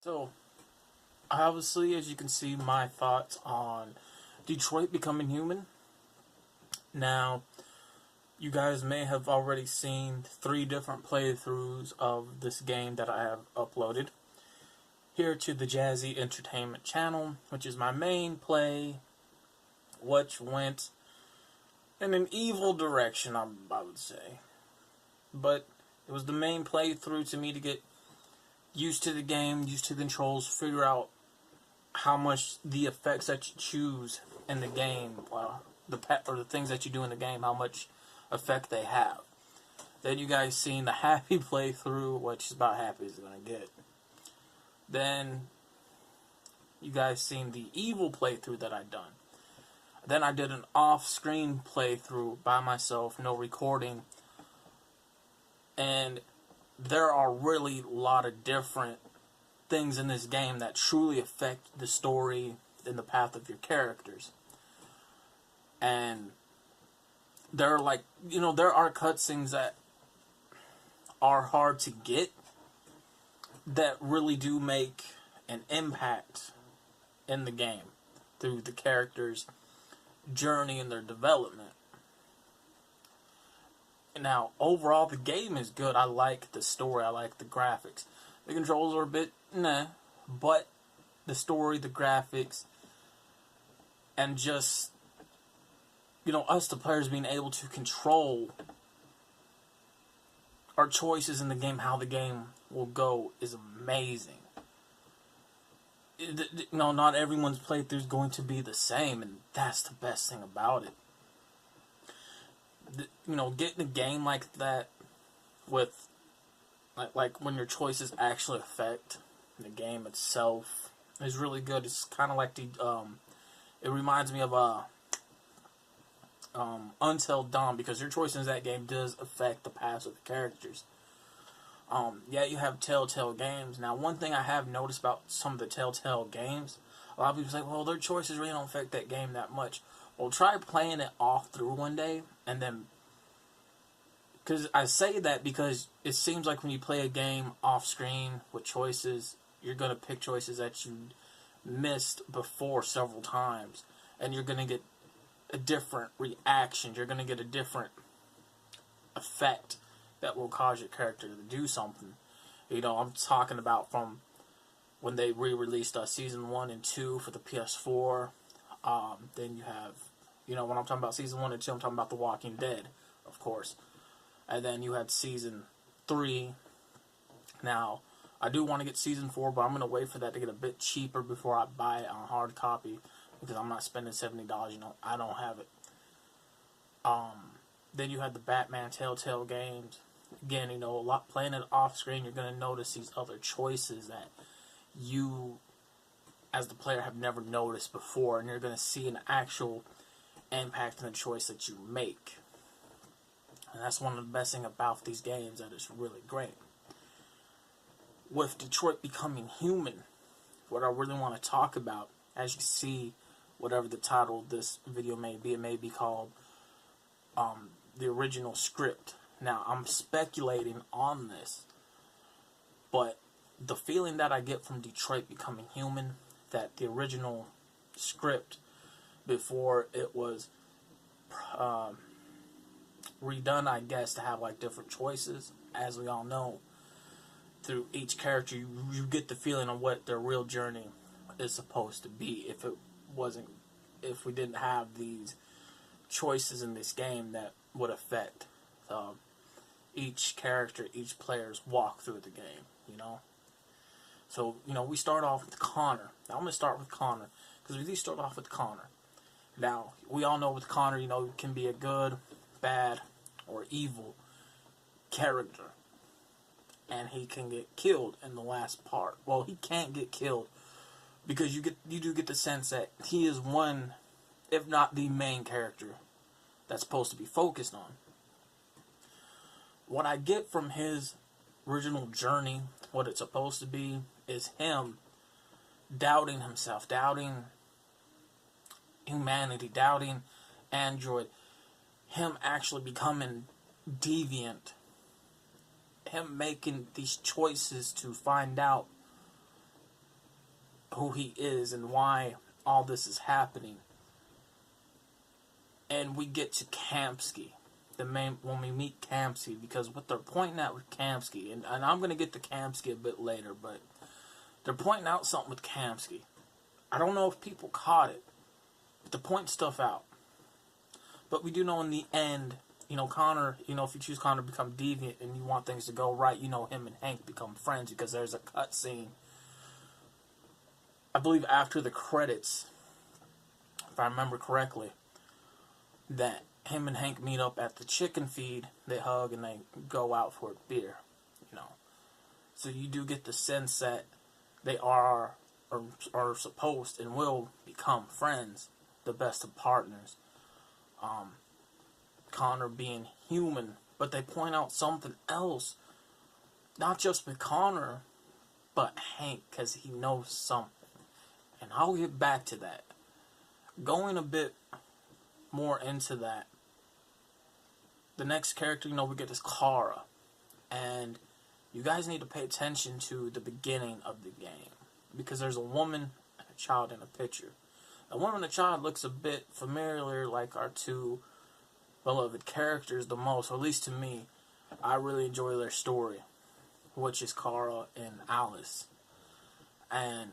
So, obviously, as you can see, my thoughts on Detroit Becoming Human. Now, you guys may have already seen 3 different playthroughs of this game that I have uploaded here to the Jazzy Entertainment channel, which is my main play, which went in an evil direction, I would say. But it was the main playthrough to me to get used to the game, used to the controls, figure out how much the effects that you choose in the game, the things that you do in the game, how much effect they have. Then you guys seen the happy playthrough, which is about happy as it's gonna get. Then you guys seen the evil playthrough that I done. Then I did an off-screen playthrough by myself, no recording, and there are really a lot of different things in this game that truly affect the story and the path of your characters. And there are there are cutscenes that are hard to get that really do make an impact in the game through the characters' journey and their development. Now, overall, the game is good. I like the story. I like the graphics. The controls are a bit nah, but the story, the graphics, and just, us, the players, being able to control our choices in the game, how the game will go, is amazing. Not everyone's playthrough is going to be the same, and that's the best thing about it. Getting a game like that with, like when your choices actually affect the game itself is really good. It's kind of like it reminds me of Until Dawn, because your choices in that game does affect the paths of the characters. Yeah, you have Telltale games. Now, one thing I have noticed about some of the Telltale games, a lot of people say, well, their choices really don't affect that game that much. Well, try playing it off through one day, and then, because I say that because it seems like when you play a game off screen with choices, you're going to pick choices that you missed before several times, and you're going to get a different reaction. You're going to get a different effect that will cause your character to do something. I'm talking about from when they re-released Season 1 and 2 for the PS4. Then you have, when I'm talking about Season 1 and 2, I'm talking about The Walking Dead, of course. And then you had Season 3. Now, I do want to get Season 4, but I'm going to wait for that to get a bit cheaper before I buy it on hard copy, because I'm not spending $70, I don't have it. Then you had the Batman Telltale games. Again, playing it off screen, you're going to notice these other choices that you, as the player, have never noticed before, and you're going to see an actual impact in the choice that you make. And that's one of the best things about these games, that it's really great. With Detroit Becoming Human, what I really want to talk about, as you see, whatever the title of this video may be, it may be called the original script. Now, I'm speculating on this, but the feeling that I get from Detroit Becoming Human, that the original script, before it was redone, I guess, to have different choices, as we all know, through each character, you get the feeling of what their real journey is supposed to be. If we didn't have these choices in this game that would affect each character, each player's walk through the game, So, we start off with Connor. Now, I'm going to start with Connor, because we do start off with Connor. Now, we all know with Connor, can be a good, bad, or evil character. And he can get killed in the last part. Well, he can't get killed, because you do get the sense that he is one, if not the main character, that's supposed to be focused on. What I get from his original journey, what it's supposed to be, is him doubting himself, doubting humanity, doubting Android, him actually becoming deviant, him making these choices to find out who he is and why all this is happening. And we get to Kamski, when we meet Kamski, because what they're pointing out with Kamski, and I'm going to get to Kamski a bit later, but they're pointing out something with Kamski. I don't know if people caught it, but they're pointing stuff out. But we do know in the end, Connor, if you choose Connor to become deviant and you want things to go right, him and Hank become friends, because there's a cut scene, I believe after the credits, if I remember correctly, that him and Hank meet up at the chicken feed, they hug, and they go out for a beer, So you do get the sense that they are supposed and will become friends, the best of partners. Connor being human, but they point out something else, not just with Connor, but Hank, because he knows something. And I'll get back to that. Going a bit more into that, the next character, we get is Kara. And you guys need to pay attention to the beginning of the game, because there's a woman and a child in a picture. The woman and the child looks a bit familiar, like our two beloved characters the most, or at least to me. I really enjoy their story, which is Kara and Alice. And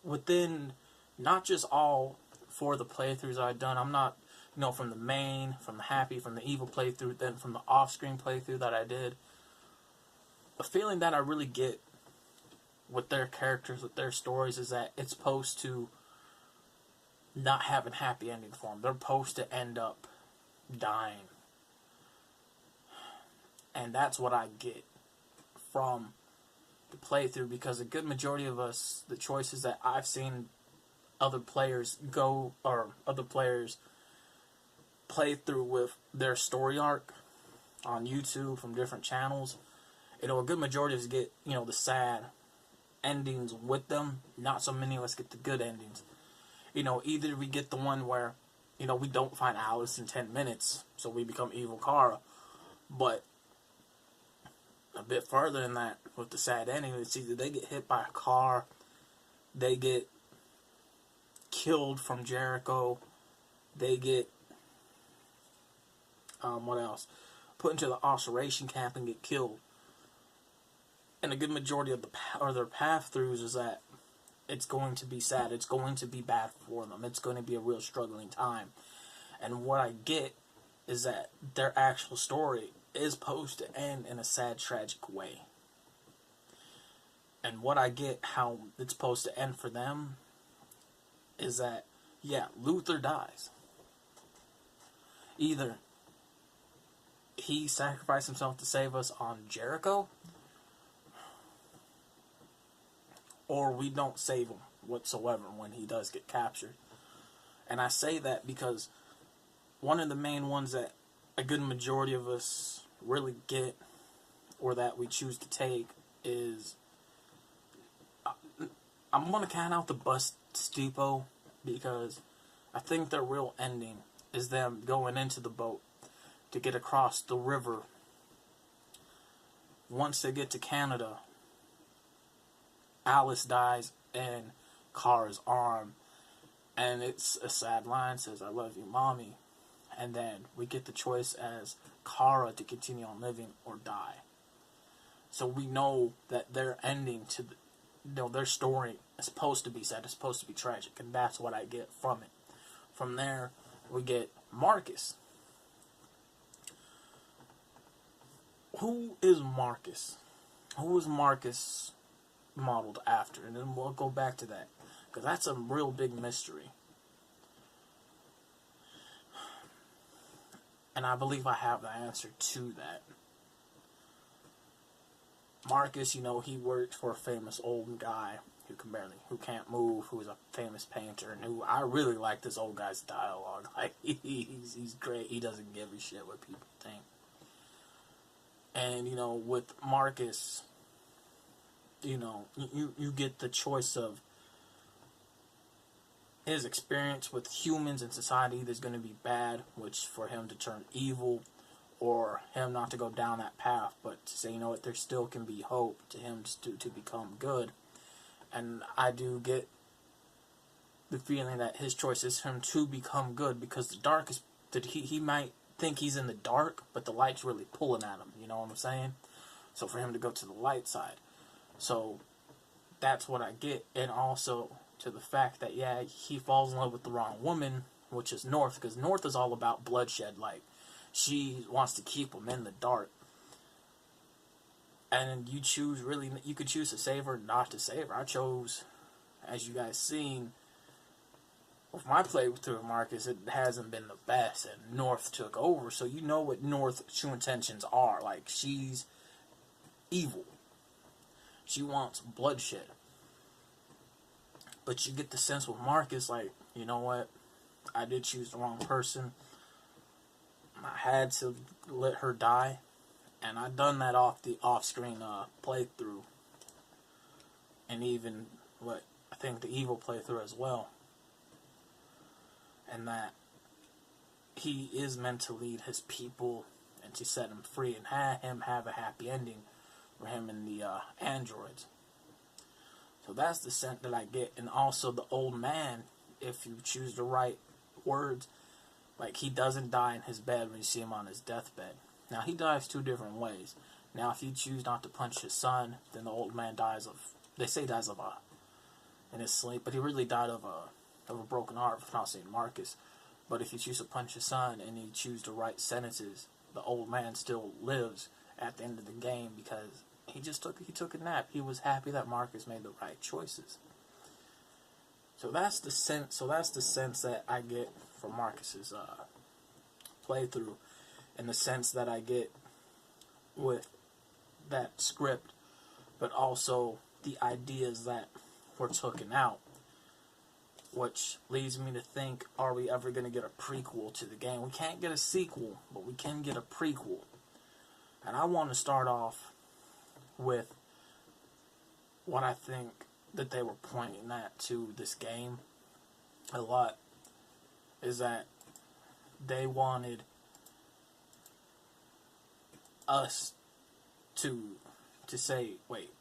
within not just all 4 of the playthroughs I've done, I'm not, from the main, from the happy, from the evil playthrough, then from the off-screen playthrough that I did, the feeling that I really get with their characters, with their stories, is that it's supposed to not have a happy ending for them. They're supposed to end up dying. And that's what I get from the playthrough, because a good majority of us, the choices that I've seen other players play through with their story arc on YouTube from different channels, a good majority of us get, the sad endings with them. Not so many of us get the good endings. Either we get the one where, we don't find Alice in 10 minutes, so we become evil Kara. But a bit further than that, with the sad ending, it's either they get hit by a car, they get killed from Jericho, they get, what else? Put into the observation camp and get killed. And a good majority of their path throughs is that it's going to be sad. It's going to be bad for them. It's going to be a real struggling time. And what I get is that their actual story is supposed to end in a sad, tragic way. And what I get how it's supposed to end for them is that, Luther dies. Either he sacrificed himself to save us on Jericho, or we don't save him whatsoever when he does get captured. And I say that because one of the main ones that a good majority of us really get, or that we choose to take, is I'm going to count out the bus depot, because I think their real ending is them going into the boat to get across the river. Once they get to Canada, Alice dies in Kara's arm, and it's a sad line, says, "I love you, Mommy." And then we get the choice as Kara to continue on living or die. So we know that their ending to their story is supposed to be sad, it's supposed to be tragic, and that's what I get from it. From there, we get Marcus. Who is Marcus? Who is Marcus modeled after? And then we'll go back to that, because that's a real big mystery. And I believe I have the answer to that. Marcus, he worked for a famous old guy who can't move, who is a famous painter, and who I really like this old guy's dialogue. Like, he's great. He doesn't give a shit what people think. And, with Marcus, you get the choice of his experience with humans and society. There's going to be bad, which for him to turn evil, or him not to go down that path, but to say, you know what, there still can be hope to him to become good. And I do get the feeling that his choice is him to become good, because the dark is that he might think he's in the dark, but the light's really pulling at him. You know what I'm saying? So for him to go to the light side. So that's what I get. And also to the fact that, yeah, he falls in love with the wrong woman, which is North, because North is all about bloodshed. Like, she wants to keep him in the dark. And you choose, really, you could choose to save her, not to save her. I chose, as you guys seen, with my playthrough of Marcus, it hasn't been the best, and North took over, so you know what North's true intentions are. Like, she's evil. She wants bloodshed. But you get the sense with Marcus, like, you know what, I did choose the wrong person. I had to let her die, and I done that off the off-screen playthrough, and even what I think the evil playthrough as well. And that he is meant to lead his people and to set him free and have a happy ending for him and the androids. So that's the sense that I get. And also the old man, if you choose the right words, like, he doesn't die in his bed when you see him on his deathbed. Now, he dies two different ways. Now, if you choose not to punch his son, then the old man dies of, they say dies of in his sleep, but he really died of a broken heart, for not saying Marcus. But if you choose to punch his son and you choose the right sentences, the old man still lives at the end of the game, because he took a nap. He was happy that Marcus made the right choices. So that's the sense that I get from Marcus's playthrough, and the sense that I get with that script, but also the ideas that were taken out. Which leads me to think, are we ever going to get a prequel to the game? We can't get a sequel, but we can get a prequel. And I want to start off with what I think that they were pointing at to this game a lot, is that they wanted us to say, wait,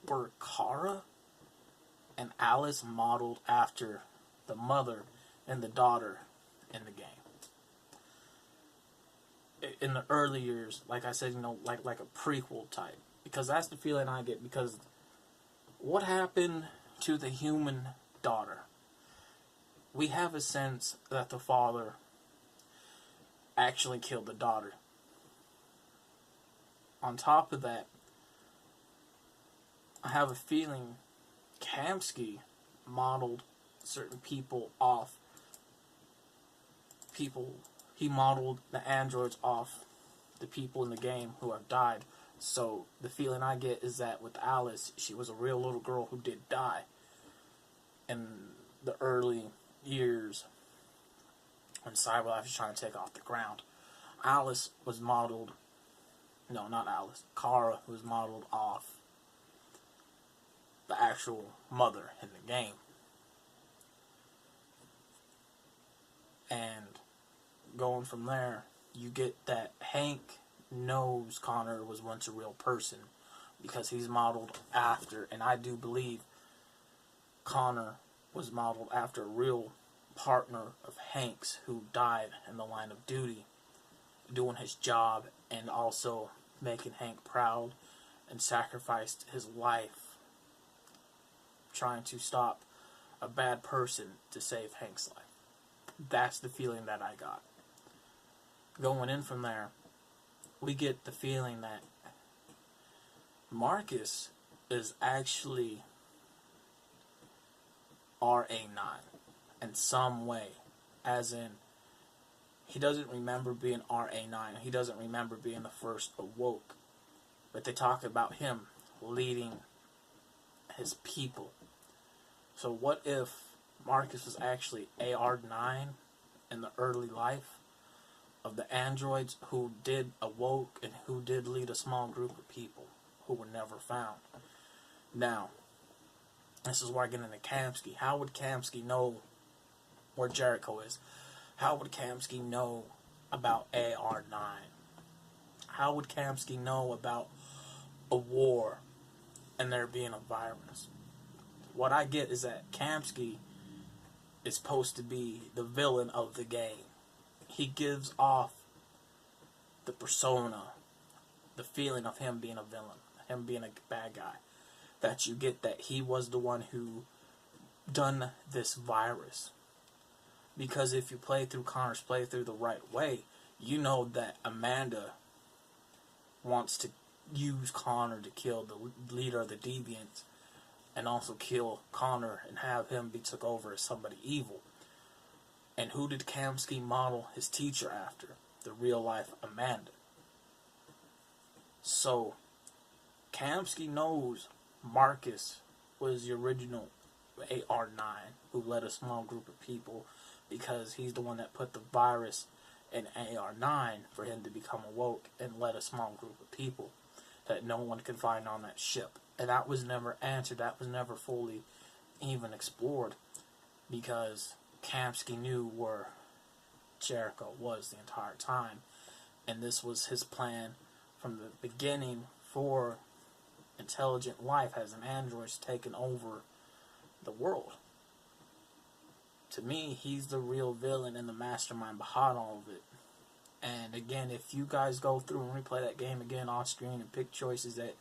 were Kara and Alice modeled after the mother and the daughter in the game? In the early years, like I said, you know, like a prequel type. Because that's the feeling I get. Because what happened to the human daughter? We have a sense that the father actually killed the daughter. On top of that, I have a feeling Kamsky modeled certain people off. He modeled the androids off the people in the game who have died. So the feeling I get is that with Alice, she was a real little girl who did die in the early years when Cyberlife was trying to take off the ground. Alice was modeled, no, not Alice, Kara was modeled off the actual mother in the game. And going from there, you get that Hank knows Connor was once a real person, because he's modeled after, and I do believe Connor was modeled after a real partner of Hank's who died in the line of duty, doing his job and also making Hank proud, and sacrificed his life trying to stop a bad person to save Hank's life. That's the feeling that I got. Going in from there, we get the feeling that Marcus is actually RA9 in some way. As in, he doesn't remember being RA9. He doesn't remember being the first awoke. But they talk about him leading his people. So what if Marcus was actually AR9 in the early life of the androids who did awoke and who did lead a small group of people who were never found? Now, this is where I get into Kamsky. How would Kamsky know where Jericho is? How would Kamsky know about AR9? how would Kamsky know about a war and there being a virus? What I get is that Kamsky is supposed to be the villain of the game. He gives off the persona, the feeling of him being a villain, him being a bad guy. That you get that he was the one who done this virus. Because if you play through Connor's playthrough the right way, you know that Amanda wants to use Connor to kill the leader of the Deviants and also kill Connor and have him be took over as somebody evil. And who did Kamsky model his teacher after? The real life Amanda. So Kamsky knows Marcus was the original AR-9 who led a small group of people, because he's the one that put the virus in AR-9 for him to become awoke and led a small group of people that no one could find on that ship. And that was never answered. That was never fully even explored, because Kamsky knew where Jericho was the entire time. And this was his plan from the beginning for intelligent life as an android taking over the world. To me, he's the real villain and the mastermind behind all of it. And again, if you guys go through and replay that game again on screen and pick choices that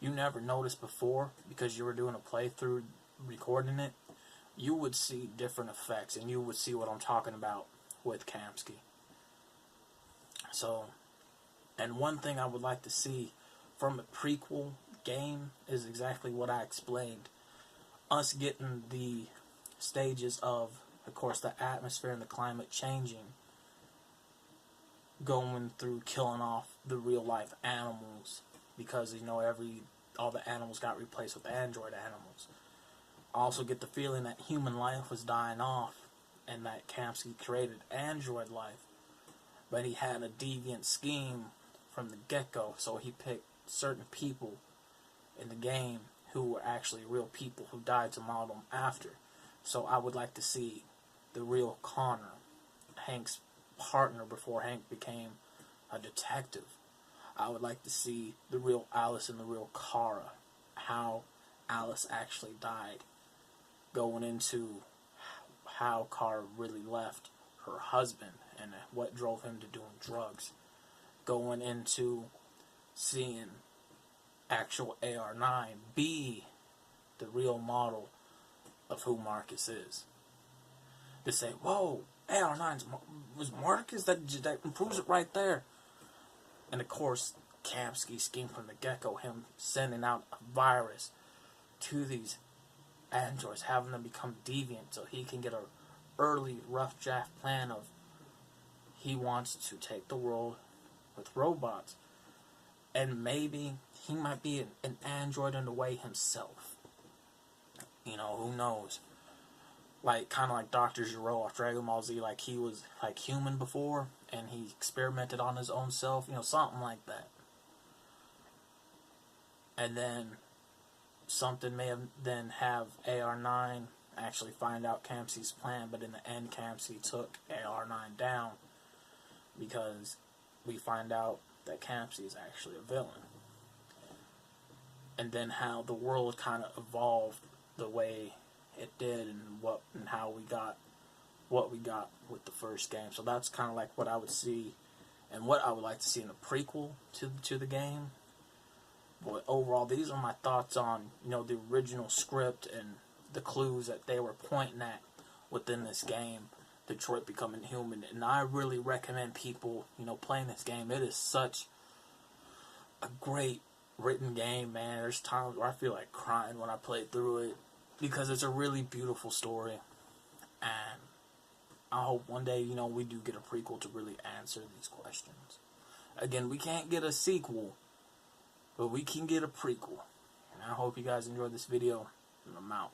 you never noticed before because you were doing a playthrough recording it, you would see different effects, and you would see what I'm talking about with Kamsky. So, and one thing I would like to see from a prequel game is exactly what I explained. Us getting the stages of course, the atmosphere and the climate changing, going through killing off the real life animals, because you know all the animals got replaced with android animals. I also get the feeling that human life was dying off and that Kamsky created android life, but he had a deviant scheme from the get-go, so he picked certain people in the game who were actually real people who died to model them after. So I would like to see the real Connor, Hank's partner before Hank became a detective. I would like to see the real Alice and the real Kara, how Alice actually died, going into how Kara really left her husband and what drove him to doing drugs, going into seeing actual AR-9 be the real model of who Marcus is. To say, whoa, AR-9 was Marcus? That proves it right there. And of course, Kamsky's scheme from the get-go, him sending out a virus to these androids, having them become deviant so he can get an early rough draft plan of he wants to take the world with robots. And maybe he might be an android in a way himself. You know, who knows? Like, kind of like Dr. Gero off Dragon Ball Z, like he was like human before, and he experimented on his own self, you know, something like that. And then something may have AR-9 actually find out Kamsky's plan, but in the end Kamsky took AR-9 down, because we find out that Kamsky is actually a villain. And then how the world kind of evolved the way it did, and how we got what we got with the first game. So that's kind of like what I would see, and what I would like to see in a prequel to the game. But overall, these are my thoughts on, you know, the original script and the clues that they were pointing at within this game, Detroit Becoming Human. And I really recommend people, you know, playing this game. It is such a great written game, man. There's times where I feel like crying when I play through it, because it's a really beautiful story. And I hope one day, you know, we do get a prequel to really answer these questions. Again, we can't get a sequel, but we can get a prequel. And I hope you guys enjoyed this video, and I'm out.